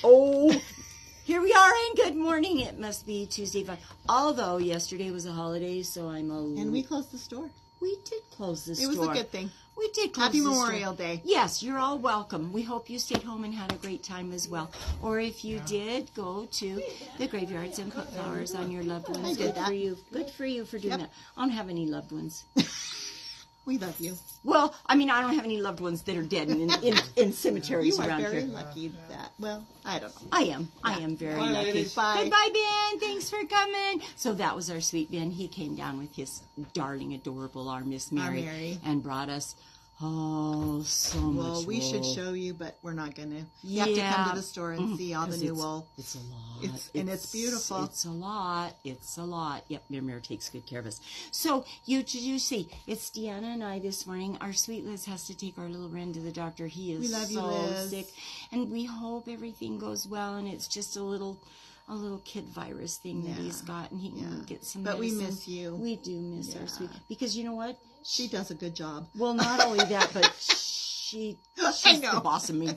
Oh, here we are, and good morning. It must be Tuesday. Although yesterday was a holiday, so I'm a little... And we closed the store. We did close the store. It was a good thing. We did close Happy the Memorial store. Day. Yes, you're all welcome. We hope you stayed home and had a great time as well. Or if you did, go to the graveyards and put flowers on your loved ones. I did that. For you. Good for you for doing that. I don't have any loved ones. We love you. Well, I mean, I don't have any loved ones that are dead in cemeteries around here. You are very lucky that, well, I don't know. I am very lucky. Bye. Goodbye, Ben. Thanks for coming. So that was our sweet Ben. He came down with his darling, adorable, our Miss Mary, and brought us, so much Well, we wool. should show you, but we're not going to. You have to come to the store and see all the new wool. It's a lot. It's beautiful. It's a lot. It's a lot. Yep, Mary takes good care of us. So, you see, it's Deanna and I this morning. Our sweet Liz has to take our little Ren to the doctor. He is We love you, so Liz. sick. And we hope everything goes well, and it's just a little kid virus thing that he's got, and he can get some But medicine. we miss you. We do miss our sweet, because you know what? She does a good job. Well, not only that, but she's the boss of me.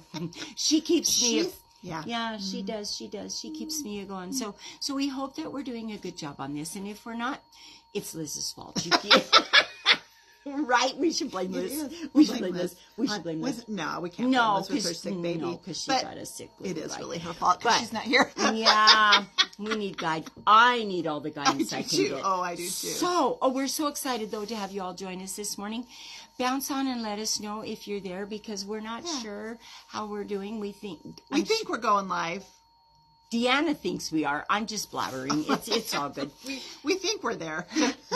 She keeps me. Yeah, she does. She does. She keeps me going. So we hope that we're doing a good job on this. And if we're not, it's Liz's fault. Right? We should blame Liz. We should blame Liz. We should blame Liz. No, we can't blame Liz with her sick baby. No, because she got a sick baby. It is really her fault because she's not here. Yeah, we need guidance. I need all the guidance I can get. Oh, I do too. So, we're so excited, though, to have you all join us this morning. Bounce on and let us know if you're there, because we're not sure how we're doing. We think we're going live. Deanna thinks we are. I'm just blabbering. It's all good. We think we're there.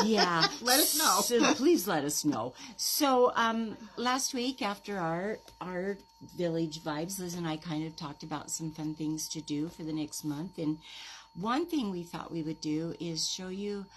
Yeah. Let us know. So please let us know. So last week after our village vibes, Liz and I kind of talked about some fun things to do for the next month. And one thing we thought we would do is show you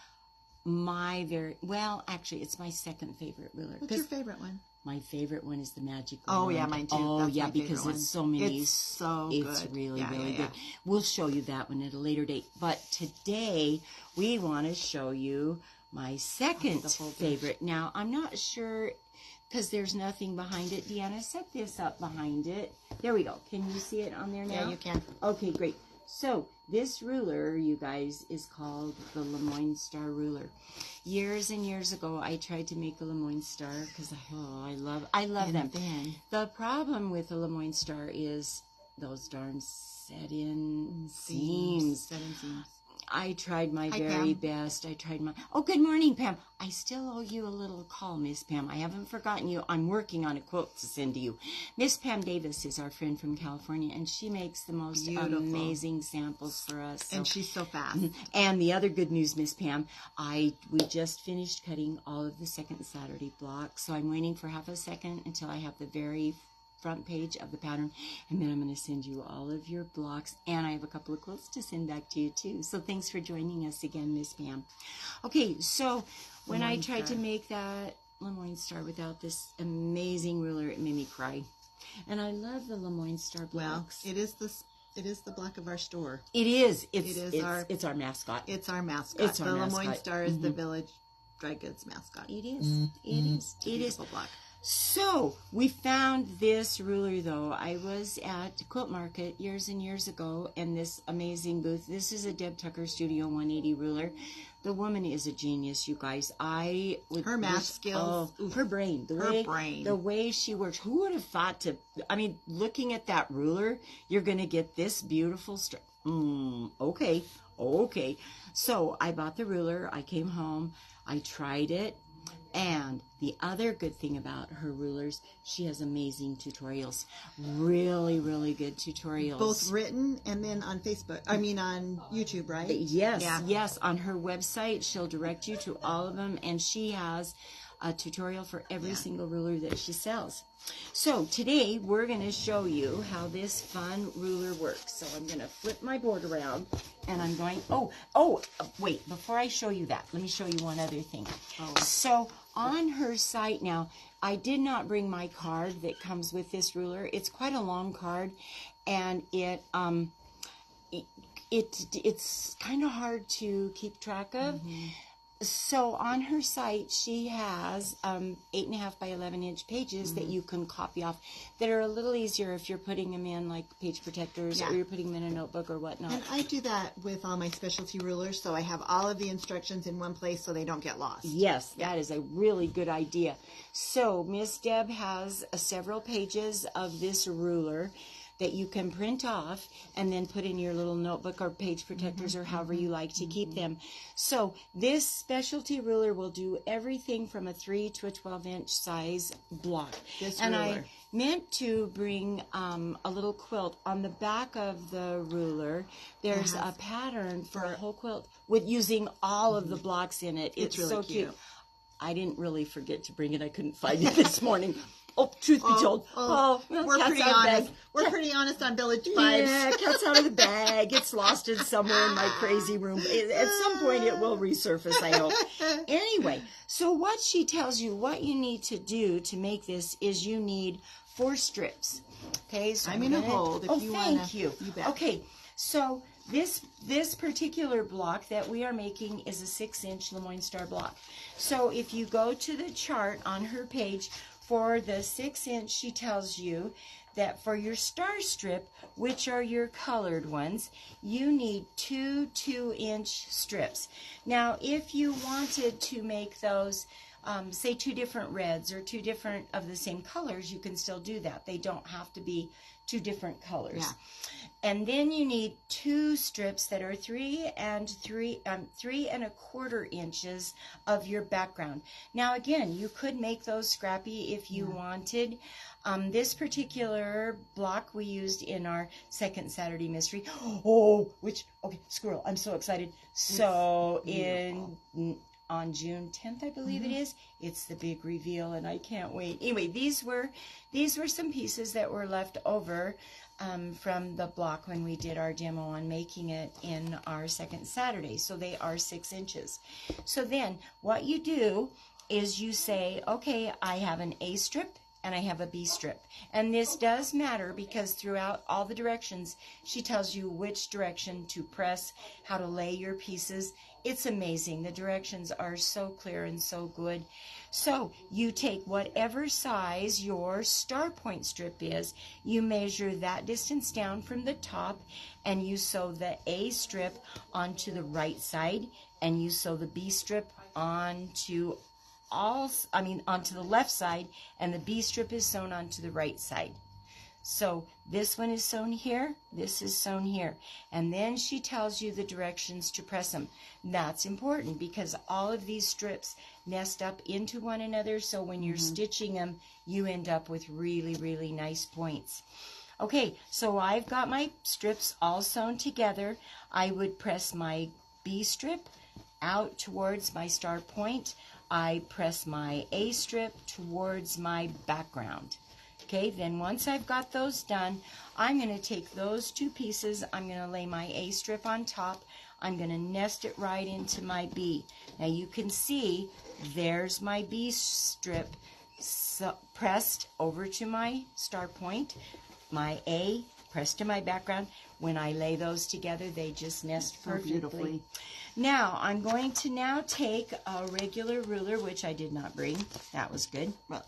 actually it's my second favorite ruler. What's your favorite one? My favorite one is the magic wand. Oh, yeah, mine too. Oh, That's yeah, my because favorite it's so many. It's so good. It's really, really yeah. good. We'll show you that one at a later date. But today, we want to show you my second favorite. Now, I'm not sure, because there's nothing behind it. Deanna, set this up behind it. There we go. Can you see it on there now? Yeah, you can. Okay, great. So, this ruler, you guys, is called the Lemoyne Star ruler. Years and years ago, I tried to make a Lemoyne Star because I love them. The problem with the Lemoyne Star is those darn set-in seams. I tried my very best. Oh, good morning, Pam. I still owe you a little call, Miss Pam. I haven't forgotten you. I'm working on a quote to send to you. Miss Pam Davis is our friend from California, and she makes the most amazing samples for us. And she's so fast. And the other good news, Miss Pam, we just finished cutting all of the second Saturday blocks, so I'm waiting for half a second until I have the very front page of the pattern, and then I'm going to send you all of your blocks, and I have a couple of quotes to send back to you too. So thanks for joining us again, Miss Pam. Okay, so when I tried to make that Lemoyne Star without this amazing ruler, it made me cry. And I love the Lemoyne Star blocks. Well, it is the block of our store. It is. It's our mascot. It's our mascot. It's our the Lemoyne Star is the village dry goods mascot. It is. It is. Block. So, we found this ruler, though. I was at Quilt Market years and years ago, and this amazing booth. This is a Deb Tucker Studio 180 ruler. The woman is a genius, you guys. Her math skills. Her brain. The way she works. Who would have thought looking at that ruler, you're going to get this beautiful... Okay. So, I bought the ruler. I came home. I tried it. And the other good thing about her rulers, she has amazing tutorials. Really, really good tutorials. Both written and then on Facebook. I mean on YouTube, right? Yes. On her website, she'll direct you to all of them. And she has a tutorial for every single ruler that she sells. So today, we're going to show you how this fun ruler works. So I'm going to flip my board around. And I'm going, wait, before I show you that, let me show you one other thing. So on her site now, I did not bring my card that comes with this ruler. It's quite a long card, and it's kind of hard to keep track of. So on her site, she has 8.5 by 11-inch pages that you can copy off that are a little easier if you're putting them in like page protectors or you're putting them in a notebook or whatnot. And I do that with all my specialty rulers, so I have all of the instructions in one place so they don't get lost. Yes, that is a really good idea. So Miss Deb has several pages of this ruler that you can print off and then put in your little notebook or page protectors or however you like to keep them. So this specialty ruler will do everything from a 3 to a 12-inch size block. And I meant to bring a little quilt. On the back of the ruler, there's a pattern for a whole quilt with using all of the blocks in it. It's really so cute. I didn't really forget to bring it. I couldn't find it this morning. Oh, truth be told. We're pretty honest. We're pretty honest on Village Vibes. Yeah, cat's out of the bag. It's lost in somewhere in my crazy room. At some point it will resurface, I hope. Anyway, so what she tells you, what you need to do to make this is you need 4 strips. Okay, so I'm going to hold if you want to. Thank you. You bet. Okay, so this particular block that we are making is a 6-inch Lemoyne Star block. So if you go to the chart on her page, for the 6-inch, she tells you that for your star strip, which are your colored ones, you need 2 2-inch strips. Now, if you wanted to make those, say 2 different reds or 2 different of the same colors, you can still do that. They don't have to be 2 different colors. Yeah. And then you need 2 strips that are 3 3.25 inches of your background. Now again, you could make those scrappy if you wanted. This particular block we used in our second Saturday mystery. Okay, squirrel, I'm so excited. So on June 10th, I believe it is, it's the big reveal, and I can't wait. Anyway, these were some pieces that were left over from the block when we did our demo on making it in our second Saturday. So they are 6 inches. So then what you do is you say, okay, I have an A strip and I have a B strip. And this does matter because throughout all the directions, she tells you which direction to press, how to lay your pieces. It's amazing. The directions are so clear and so good. So you take whatever size your star point strip is, you measure that distance down from the top, and you sew the A strip onto the right side, and you sew the B strip onto the left side, and the B strip is sewn onto the right side. So this one is sewn here, this is sewn here. And then she tells you the directions to press them. That's important because all of these strips nest up into one another, so when you're stitching them, you end up with really, really nice points. Okay, so I've got my strips all sewn together. I would press my B strip out towards my star point. I press my A strip towards my background. Okay, then once I've got those done, I'm going to take those 2 pieces, I'm going to lay my A strip on top, I'm going to nest it right into my B. Now you can see there's my B strip pressed over to my star point, my A pressed to my background. When I lay those together, they just nest perfectly. Now, I'm going to take a regular ruler, which I did not bring. That was good. Well,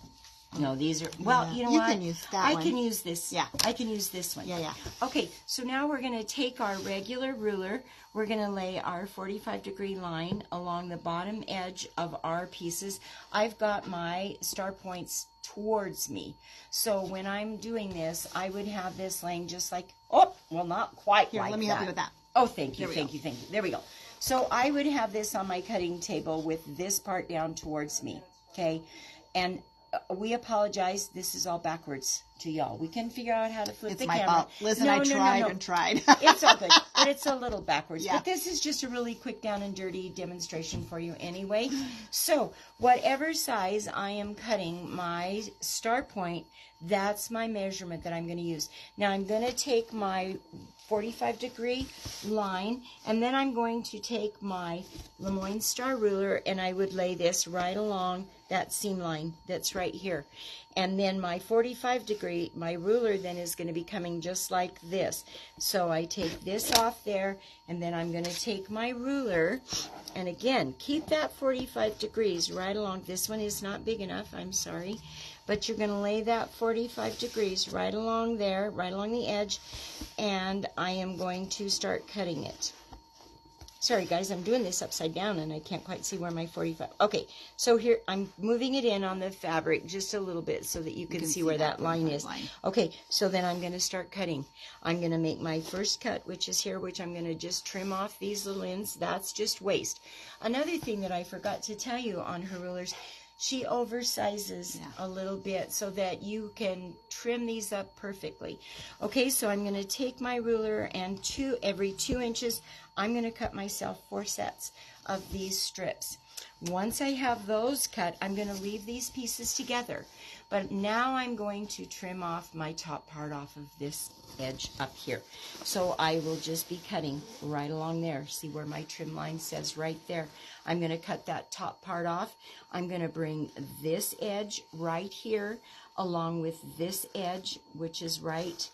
no, these are, well, you know what? You can use that one. I can use this. Yeah. I can use this one. Yeah. Okay, so now we're going to take our regular ruler. We're going to lay our 45-degree line along the bottom edge of our pieces. I've got my star points towards me. So when I'm doing this, I would have this laying just like, not quite Here, like that. let me help you with that. Oh, thank you. There we go. So I would have this on my cutting table with this part down towards me, okay? And we apologize. This is all backwards to y'all. We can figure out how to flip the camera. It's my fault. Liz and I tried and tried. It's all good, but it's a little backwards. Yeah. But this is just a really quick down and dirty demonstration for you anyway. So whatever size I am cutting my star point, That's my measurement that I'm going to use. Now I'm going to take my 45-degree line, and then I'm going to take my Lemoyne Star ruler, and I would lay this right along that seam line that's right here. And then my 45-degree, my ruler then is going to be coming just like this. So I take this off there, and then I'm going to take my ruler, and again, keep that 45 degrees right along. This one is not big enough, I'm sorry. But you're going to lay that 45 degrees right along there, right along the edge, and I am going to start cutting it. Sorry guys, I'm doing this upside down and I can't quite see where my 45... Okay, so here, I'm moving it in on the fabric just a little bit so that you can see where that line is. Okay, so then I'm going to start cutting. I'm going to make my first cut, which is here, which I'm going to just trim off these little ends. That's just waste. Another thing that I forgot to tell you on her rulers, she oversizes a little bit so that you can trim these up perfectly. Okay, so I'm going to take my ruler, and every 2 inches, I'm going to cut myself 4 sets of these strips. Once I have those cut, I'm going to leave these pieces together. But now I'm going to trim off my top part off of this edge up here. So I will just be cutting right along there. See where my trim line says right there. I'm going to cut that top part off. I'm going to bring this edge right here along with this edge, which is right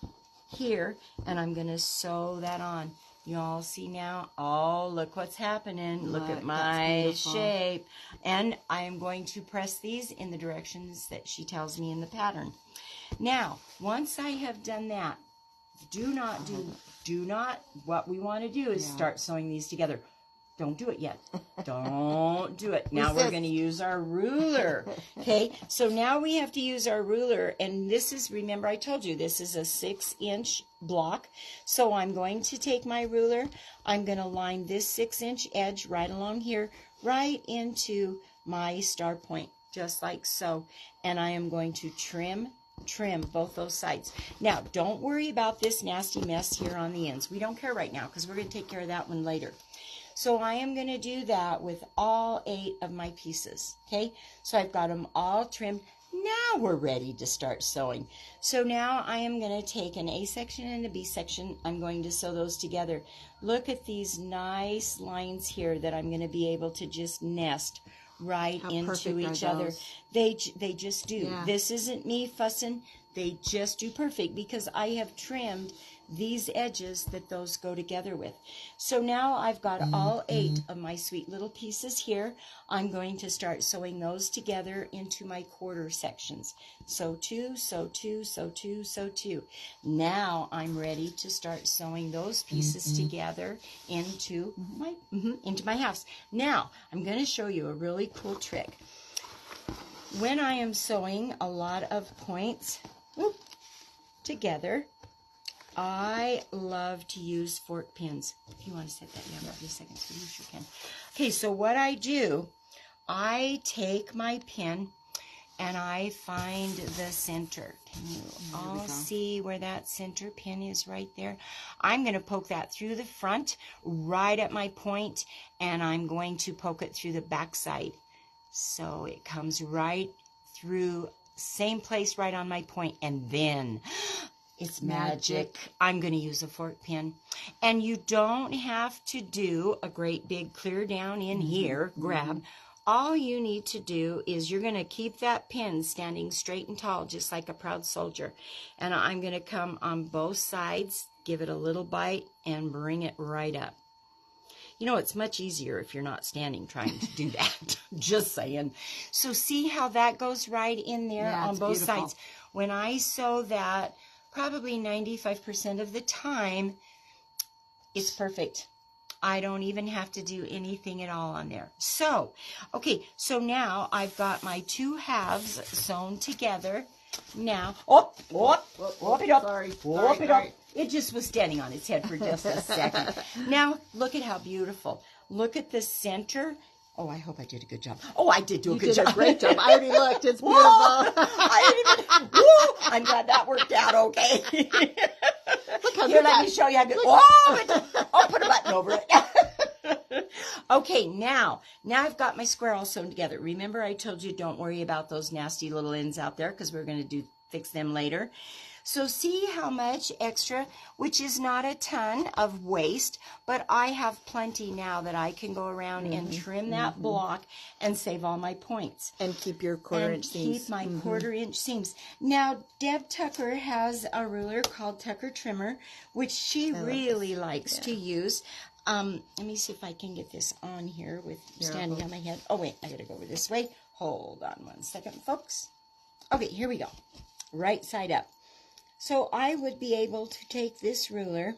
here, and I'm going to sew that on. You all see now? Oh, look what's happening. Look at my shape. And I am going to press these in the directions that she tells me in the pattern. Now, once I have done that, what we want to do is start sewing these together. Don't do it yet. Don't do it. Now we're going to use our ruler. Okay, so now we have to use our ruler, and this is, remember I told you, this is a 6-inch block. So I'm going to take my ruler, I'm going to line this 6-inch edge right along here, right into my star point, just like so. And I am going to trim both those sides. Now, don't worry about this nasty mess here on the ends. We don't care right now because we're going to take care of that one later. So I am going to do that with all 8 of my pieces, okay? So I've got them all trimmed. Now we're ready to start sewing. So now I am going to take an A section and a B section. I'm going to sew those together. Look at these nice lines here that I'm going to be able to just nest right into each other. They just do. Yeah. This isn't me fussing. They just do perfect because I have trimmed these edges that those go together with. So now I've got all 8 of my sweet little pieces here. I'm going to start sewing those together into my quarter sections. Sew 2, sew 2, sew 2, sew 2. Now I'm ready to start sewing those pieces together into my halves. Now I'm going to show you a really cool trick. When I am sewing a lot of points together, I love to use fork pins. If you want to set that down for a second, so you sure can. Okay, so what I do, I take my pin and I find the center. Can you all see where that center pin is right there? I'm going to poke that through the front, right at my point, and I'm going to poke it through the back side. So it comes right through, same place right on my point, and then it's magic. I'm going to use a fork pin. And you don't have to do a great big clear down in here, grab. All you need to do is you're going to keep that pin standing straight and tall, just like a proud soldier. And I'm going to come on both sides, give it a little bite, and bring it right up. You know, it's much easier if you're not standing trying to do that. Just saying. So see how that goes right in there on both sides. When I sew that, probably 95% of the time, it's perfect. I don't even have to do anything at all on there. So, okay, so now I've got my 2 halves sewn together. Now, it just was standing on its head for just a second. Now, look at how beautiful. Look at the center. Oh, I hope I did a good job. Oh, I did do a good job. You did a great job. I already looked. It's beautiful. I'm glad that worked out okay. Look how Here, let me show you how good. Oh, put a button over it. Okay, now I've got my square all sewn together. Remember I told you don't worry about those nasty little ends out there because we're going to do fix them later. So see how much extra, which is not a ton of waste, but I have plenty now that I can go around and trim that block and save all my points. And keep your quarter-inch seams. Keep my quarter-inch seams. Now, Deb Tucker has a ruler called Tucker Trimmer, which she really likes to use. Let me see if I can get this on here with standing on my head. Oh, wait, I got to go over this way. Hold on one second, folks. Okay, here we go. Right side up. So I would be able to take this ruler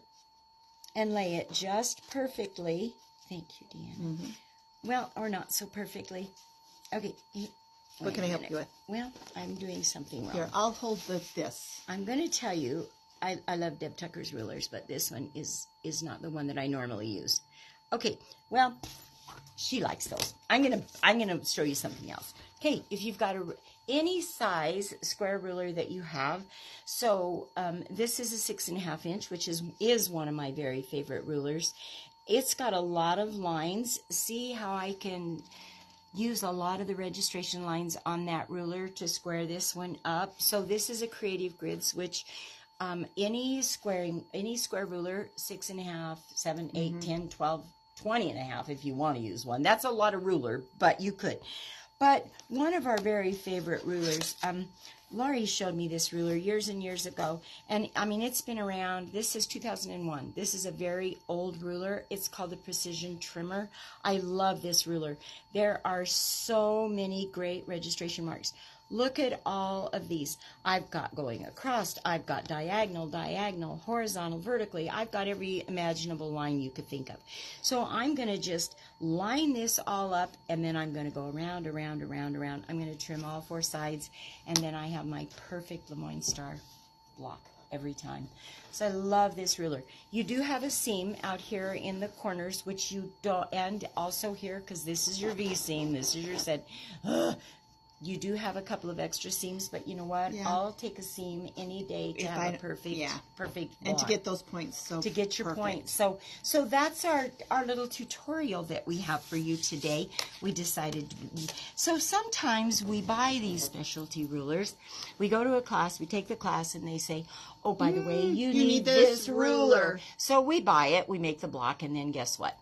and lay it just perfectly. Thank you, Deanna. Well, or not so perfectly. Okay. What can I help you with? Well, I'm doing something wrong. Here, I'll hold this. I'm going to tell you, I love Deb Tucker's rulers, but this one is not the one that I normally use. Okay, well, she likes those. I'm gonna show you something else. Okay, if you've got any size square ruler that you have, so this is a 6.5 inch, which is one of my very favorite rulers. It's got a lot of lines. See how I can use a lot of the registration lines on that ruler to square this one up. So this is a Creative Grids, which any square ruler, 6.5, 7, 8, 10, 12, 20.5 if you want to use one. That's a lot of ruler, but you could. But one of our very favorite rulers, Laurie showed me this ruler years and years ago, and I mean, it's been around. This is 2001. This is a very old ruler. It's called the Precision Trimmer. I love this ruler. There are so many great registration marks. Look at all of these. I've got going across, I've got diagonal, horizontal, vertically. I've got every imaginable line you could think of. So I'm going to just line this all up, and then I'm going to go around. I'm going to trim all 4 sides, and then I have my perfect Lemoyne Star block every time. So I love this ruler. You do have a seam out here in the corners, which you don't, and also here, because this is your V seam, this is your set. You do have a couple of extra seams, but you know what? Yeah. I'll take a seam any day to have a perfect block. And to get those points. So to get your points. So that's our little tutorial that we have for you today. We decided, so sometimes we buy these specialty rulers. We go to a class, we take the class, and they say, oh, by the way, you need this ruler. So we buy it, we make the block, and then guess what?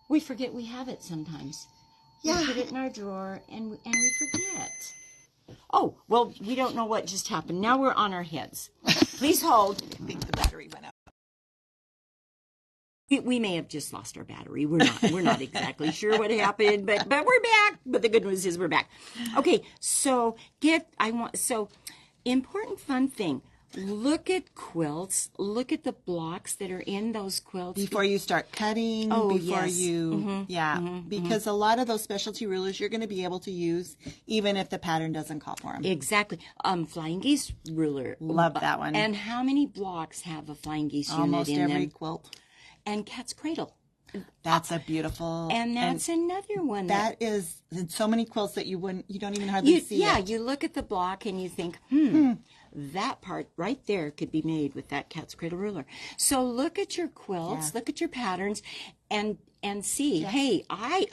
We forget we have it sometimes. Yeah. We put it in our drawer, and we forget. Oh, well, we don't know what just happened. Now we're on our heads. Please hold. I think the battery went out. We may have just lost our battery. We're not exactly sure what happened, but we're back. But the good news is we're back. Okay, so important fun thing. Look at quilts. Look at the blocks that are in those quilts. Before you start cutting, because a lot of those specialty rulers you're going to be able to use even if the pattern doesn't call for them. Exactly. Flying geese ruler. Love that one. And how many blocks have a flying geese unit in them? Almost every quilt. And cat's cradle. That's a beautiful. And that's another one. That is so many quilts that you don't even hardly see. Yeah, you look at the block and you think, that part right there could be made with that cat's cradle ruler. So look at your quilts, look at your patterns, and see, hey, I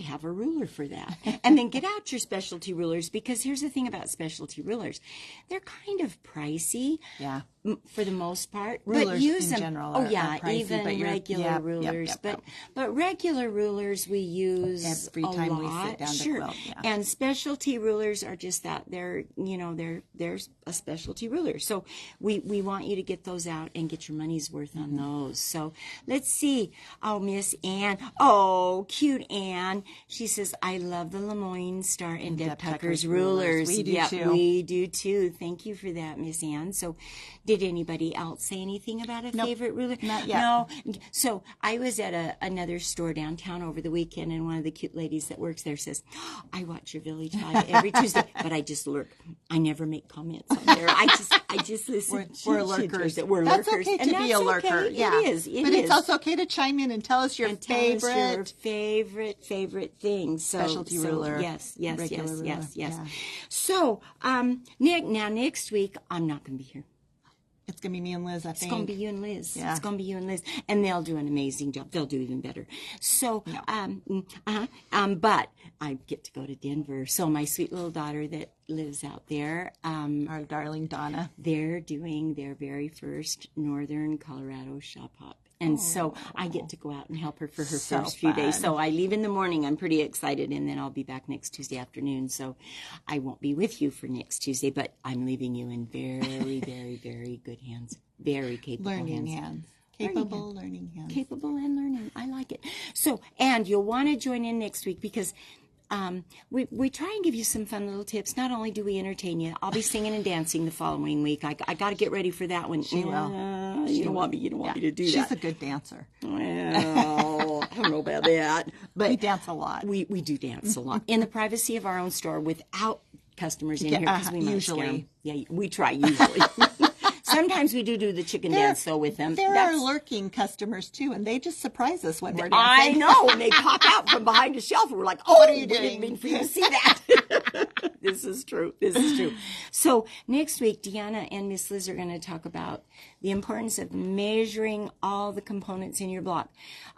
have a ruler for that. And then get out your specialty rulers, because here's the thing about specialty rulers. They're kind of pricey for the most part. Rulers but use in them. general are pricey, even regular rulers. But regular rulers we use every time we sit down to quilt. Yeah. And specialty rulers are just that. They're a specialty ruler. So we want you to get those out and get your money's worth on those. So let's see. Oh, Miss Ann. Oh, cute Ann. She says, I love the Lemoyne Star and Deb Tucker's rulers. We do too. We do too. Thank you for that, Miss Ann. So did anybody else say anything about a favorite ruler? Not yet. No. So I was at another store downtown over the weekend, and one of the cute ladies that works there says, I watch your Village Live every Tuesday, but I just lurk. I never make comments on there. I just listen. We're lurkers. We're that's lurkers. Okay to be a lurker. Okay. Yeah. It is. But it's also okay to chime in and tell us your favorite thing. Specialty ruler. Yes. Ruler. Yeah. So, Nick, now next week I'm not going to be here. It's going to be me and Liz, I think. It's going to be you and Liz. Yeah. It's going to be you and Liz. And they'll do an amazing job. They'll do even better. So, but I get to go to Denver. So my sweet little daughter that lives out there, Our darling Donna. they're doing their very first Northern Colorado shop hop. And so I get to go out and help her for her So first few days. fun. So I leave in the morning. I'm pretty excited. And then I'll be back next Tuesday afternoon. So I won't be with you for next Tuesday, but I'm leaving you in very, very, very good hands. Very capable Learning hands. Capable learning hands. Capable and learning. I like it. So, and you'll want to join in next week because we try and give you some fun little tips. Not only do we entertain you, I'll be singing and dancing the following week. I got to get ready for that one. She will. You don't want me to do that. She's a good dancer. Well, I don't know about that. But We dance a lot. We do dance a lot in the privacy of our own store without customers in here because we might usually. scare 'em. Yeah, we try usually. Sometimes we do the chicken dance though with them. There are lurking customers too, and they just surprise us when we're I dancing. know, and they pop out from behind a shelf, and we're like, "Oh, What are you we didn't doing?" mean for you to see that." This is true. So next week, Deanna and Miss Liz are going to talk about the importance of measuring all the components in your block.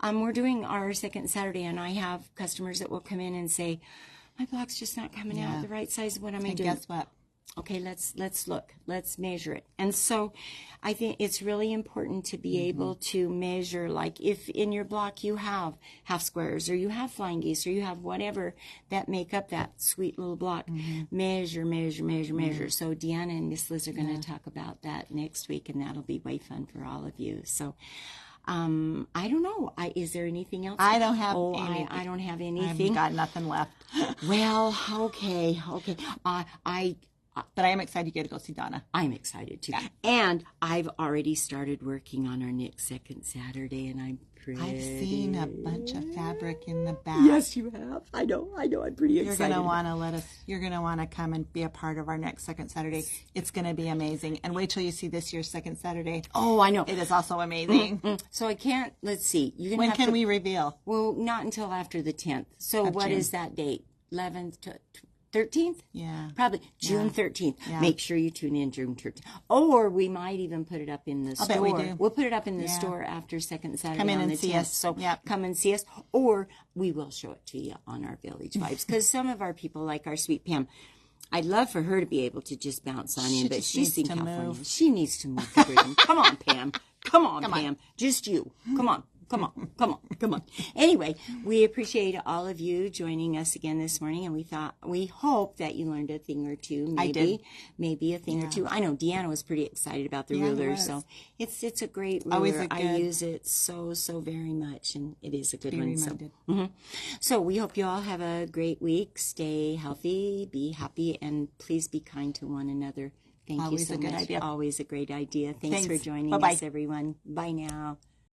We're doing our second Saturday, and I have customers that will come in and say, "My block's just not coming out the right size. What am I doing?" Guess what? Okay, let's look. Let's measure it. And so I think it's really important to be able to measure, like if in your block you have half squares or you have flying geese or you have whatever that make up that sweet little block, measure. So Deanna and Miss Liz are going to talk about that next week, and that'll be way fun for all of you. So I don't know. Is there anything else? I don't have anything. I don't have anything. I've got nothing left. Well, okay. But I am excited you get to go see Donna. I'm excited too. And I've already started working on our next second Saturday, and I'm pretty... I've seen a bunch of fabric in the back. Yes, you have. I know. I'm pretty You're excited. You're going to want to come and be a part of our next second Saturday. It's going to be amazing. And wait till you see this year's second Saturday. Oh, I know. It is also amazing. So I can't... Let's see. You're gonna When have can to, we reveal? Well, not until after the 10th. So what June. is that date? 11th to 13th? Yeah. Probably June 13th. Yeah. Make sure you tune in June 13th. Or we might even put it up in the store. bet we do. We'll put it up in the store after second Saturday Come in on and the see 10th. us. So Yep. come and see us. Or we will show it to you on our Village Vibes. Because some of our people, like our sweet Pam, I'd love for her to be able to just bounce on in, but just she's needs in to California. move. She needs to move to Britain. Come on, Pam. Come on, Pam. Just you. Come on. Anyway, we appreciate all of you joining us again this morning, and we hope that you learned a thing or two. Maybe a thing or two. I know Deanna was pretty excited about the ruler, so it's a great ruler. I use it so very much, and it is a good one. So we hope you all have a great week. Stay healthy, be happy, and please be kind to one another. Thank you so much. Always a great idea. Thanks for joining us, everyone. Bye now.